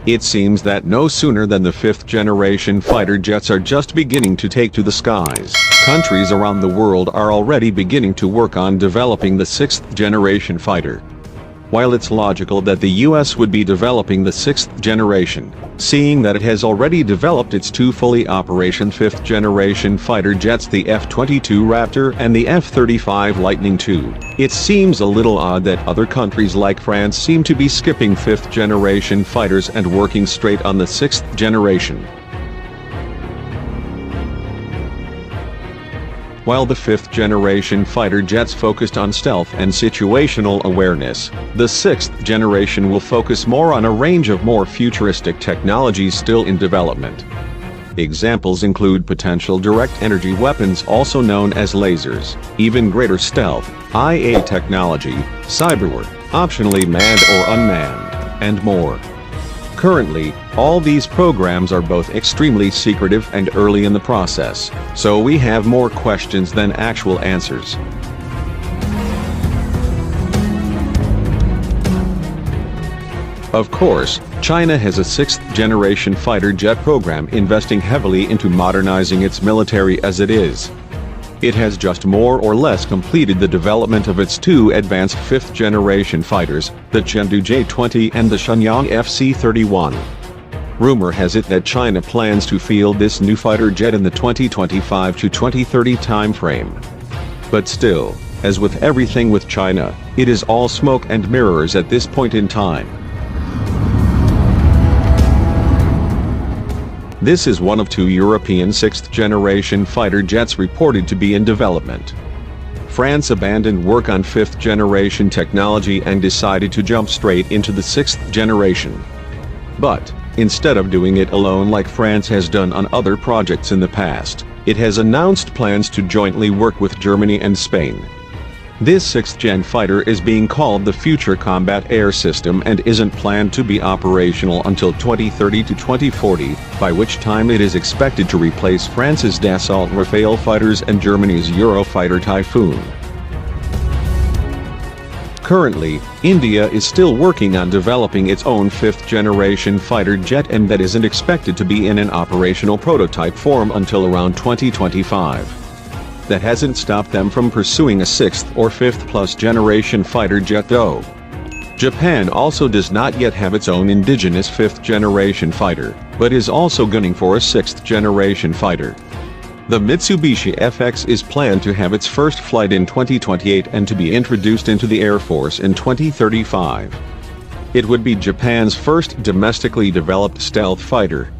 It seems that no sooner than the 5th generation fighter jets are just beginning to take to the skies, countries around the world are already beginning to work on developing the 6th generation fighter. While it's logical that the US would be developing the 6th generation, seeing that it has already developed its two fully operational 5th generation fighter jets, the F-22 Raptor and the F-35 Lightning II, it seems a little odd that other countries like France seem to be skipping 5th generation fighters and working straight on the 6th generation. While the 5th generation fighter jets focused on stealth and situational awareness, the 6th generation will focus more on a range of more futuristic technologies still in development. Examples include potential direct energy weapons, also known as lasers, even greater stealth, IA technology, cyberwar, optionally manned or unmanned, and more. Currently, all these programs are both extremely secretive and early in the process, so we have more questions than actual answers. Of course, China has a 6th generation fighter jet program investing heavily into modernizing its military as it is. It has just more or less completed the development of its two advanced 5th generation fighters, the Chengdu J-20 and the Shenyang FC-31. Rumor has it that China plans to field this new fighter jet in the 2025 to 2030 timeframe. But still, as with everything with China, it is all smoke and mirrors at this point in time. This is one of two European 6th generation fighter jets reported to be in development. France abandoned work on 5th generation technology and decided to jump straight into the 6th generation. But, instead of doing it alone like France has done on other projects in the past, it has announced plans to jointly work with Germany and Spain. This 6th gen fighter is being called the Future Combat Air System and isn't planned to be operational until 2030 to 2040, by which time it is expected to replace France's Dassault Rafale fighters and Germany's Eurofighter Typhoon. Currently, India is still working on developing its own 5th generation fighter jet, and that isn't expected to be in an operational prototype form until around 2025. That hasn't stopped them from pursuing a 6th or 5th plus generation fighter jet though. Japan also does not yet have its own indigenous 5th generation fighter, but is also gunning for a 6th generation fighter. The Mitsubishi FX is planned to have its first flight in 2028 and to be introduced into the Air Force in 2035. It would be Japan's first domestically developed stealth fighter,